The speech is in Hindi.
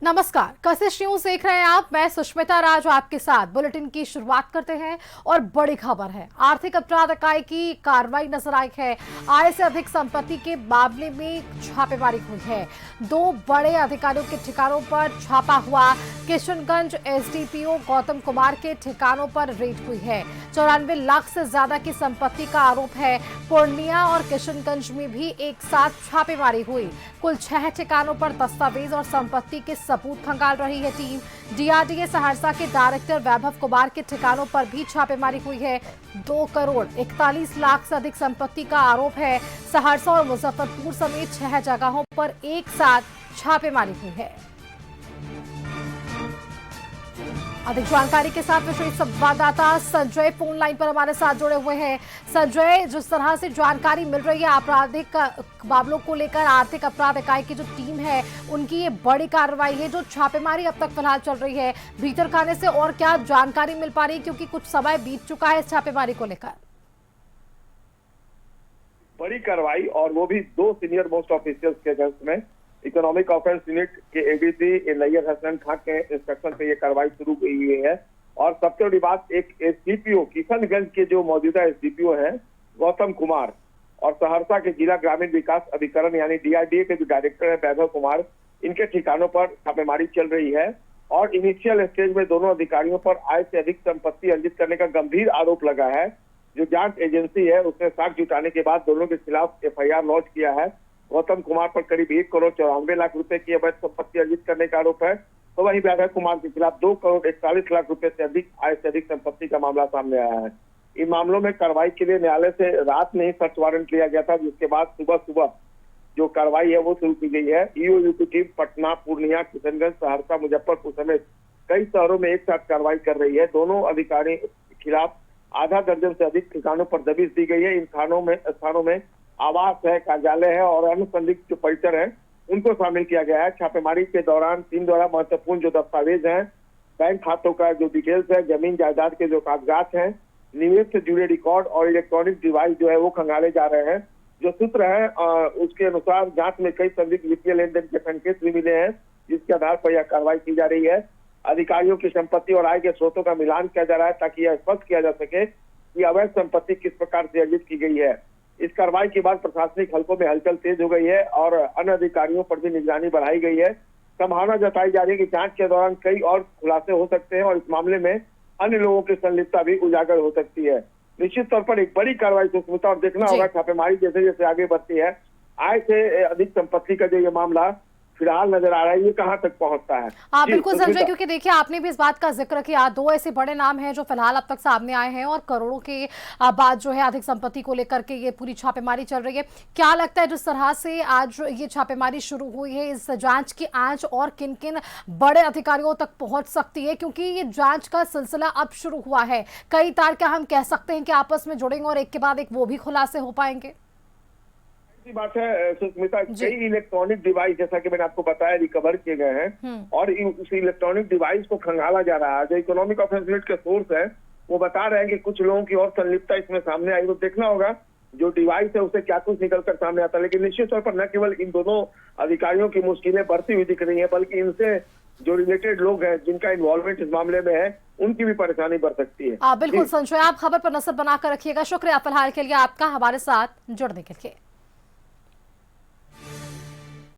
नमस्कार, कशिश न्यूज देख रहे हैं आप। मैं सुष्मिता राज आपके साथ बुलेटिन की शुरुआत करते हैं और बड़ी खबर है। आर्थिक अपराध इकाई की कार्रवाई नजर आई है। आय से अधिक संपत्ति के मामले में छापेमारी हुई है। 2 बड़े अधिकारियों के ठिकानों पर छापा हुआ। किशनगंज एसडीपीओ गौतम कुमार के ठिकानों पर रेड हुई है। 94 लाख से ज्यादा की संपत्ति का आरोप है। पूर्णिया और किशनगंज में भी एक साथ छापेमारी हुई। कुल 6 ठिकानों पर दस्तावेज और संपत्ति के सबूत खंगाल रही है टीम। डीआरडीए सहरसा के डायरेक्टर वैभव कुमार के ठिकानों पर भी छापेमारी हुई है। 2 करोड़ 41 लाख से अधिक संपत्ति का आरोप है। सहरसा और मुजफ्फरपुर समेत 6 जगहों पर एक साथ छापेमारी हुई है। अधिक जानकारी के साथ विशेष संवाददाता संजय फोन लाइन पर हमारे साथ जुड़े हुए हैं। संजय, जिस तरह से जानकारी मिल रही है आपराधिक मामलों को लेकर, आर्थिक अपराध इकाई की जो टीम है उनकी ये बड़ी कार्रवाई है, जो छापेमारी अब तक फिलहाल चल रही है, भीतर खाने से और क्या जानकारी मिल पा रही है, क्योंकि कुछ समय बीत चुका है इस छापेमारी को लेकर? बड़ी कार्रवाई, और वो भी 2 सीनियर मोस्ट ऑफिसर्स के अगेंस्ट में। इकोनॉमिक ऑफेंस यूनिट के एडीसी नैयर हसन खान के इंस्ट्रक्शन पे ये कार्रवाई शुरू हुई है। और सबसे बड़ी बात, एक एसडीपीओ किशनगंज के जो मौजूदा एसडीपीओ हैं गौतम कुमार, और सहरसा के जिला ग्रामीण विकास अभिकरण यानी डीआरडीए के जो डायरेक्टर है वैभव कुमार, इनके ठिकानों पर छापेमारी चल रही है। और इनिशियल स्टेज में दोनों अधिकारियों पर आय से अधिक संपत्ति अर्जित करने का गंभीर आरोप लगा है। जो जांच एजेंसी है उसने साक्ष्य जुटाने के बाद दोनों के खिलाफ एफआईआर लॉन्च किया है। गौतम कुमार पर करीब 1 करोड़ 94 लाख रुपए की अवैध संपत्ति अर्जित करने का आरोप है, तो वहीं वैभव कुमार के खिलाफ 2 करोड़ 41 लाख रुपए से अधिक आय से अधिक संपत्ति का मामला सामने आया है। इन मामलों में कार्रवाई के लिए न्यायालय से रात में ही सर्च वारंट लिया गया था, जिसके बाद सुबह जो कार्रवाई है वो शुरू की गई है। ईओयू की टीम पटना, पूर्णिया, किशनगंज, सहरसा, मुजफ्फरपुर समेत कई शहरों में एक साथ कार्रवाई कर रही है। दोनों अधिकारी के खिलाफ आधा दर्जन से अधिक ठिकानों पर दबिश दी गई है। इन स्थानों में आवास है, कार्यालय है और अन्य संदिग्ध जो परिसर है उनको शामिल किया गया है। छापेमारी के दौरान टीम द्वारा महत्वपूर्ण जो दस्तावेज हैं, बैंक खातों का जो डिटेल्स है, जमीन जायदाद के जो कागजात हैं, निवेश से जुड़े रिकॉर्ड और इलेक्ट्रॉनिक डिवाइस जो है वो खंगाले जा रहे हैं। जो सूत्र है उसके अनुसार जांच में कई संदिग्ध वित्तीय लेन देन के संकेत भी मिले हैं, जिसके आधार पर यह कार्रवाई की जा रही है। अधिकारियों की संपत्ति और आय के स्रोतों का मिलान किया जा रहा है, ताकि यह स्पष्ट किया जा सके कि अवैध संपत्ति किस प्रकार से अर्जित की गई है। इस कार्रवाई के बाद प्रशासनिक हलकों में हलचल तेज हो गई है और अन्य अधिकारियों पर भी निगरानी बढ़ाई गई है। संभावना जताई जा रही है कि जांच के दौरान कई और खुलासे हो सकते हैं और इस मामले में अन्य लोगों की संलिप्तता भी उजागर हो सकती है। निश्चित तौर पर एक बड़ी कार्रवाई सुष्मिता, और देखना होगा छापेमारी जैसे जैसे आगे बढ़ती है, आय से अधिक संपत्ति का जो ये मामला फिलहाल नजर आ रहा है, ये कहां तक पहुंचता है। हाँ बिल्कुल संजय, क्योंकि देखिए आपने भी इस बात का जिक्र किया, 2 ऐसे बड़े नाम हैं जो फिलहाल अब तक सामने आए हैं और करोड़ों के बाद जो है अधिक संपत्ति को लेकर के ये पूरी छापेमारी चल रही है। क्या लगता है जिस तरह से आज ये छापेमारी शुरू हुई है, इस जांच की आंच और किन किन बड़े अधिकारियों तक पहुंच सकती है? क्योंकि ये जांच का सिलसिला अब शुरू हुआ है, कई तार क्या हम कह सकते हैं कि आपस में जुड़ेंगे और एक के बाद एक वो भी खुलासे हो पाएंगे? बात है सुष्मिता, कई इलेक्ट्रॉनिक डिवाइस जैसा कि मैंने आपको बताया रिकवर किए गए हैं और उस इलेक्ट्रॉनिक डिवाइस को खंगाला जा रहा है। जो इकोनॉमिक ऑफेंस यूनिट के सोर्स है वो बता रहे हैं कि कुछ लोगों की और संलिप्तता इसमें सामने आई। तो देखना होगा जो डिवाइस है उसे क्या कुछ निकल कर सामने आता है। लेकिन निश्चित तौर पर न केवल इन दोनों अधिकारियों की मुश्किलें बढ़ती हुई दिख रही है, बल्कि इनसे जो रिलेटेड लोग हैं जिनका इन्वॉल्वमेंट इस मामले में है उनकी भी परेशानी बढ़ सकती है। बिल्कुल संजय, आप खबर पर नजर बनाकर रखिएगा। शुक्रिया फिलहाल के लिए आपका हमारे साथ जुड़ने के लिए।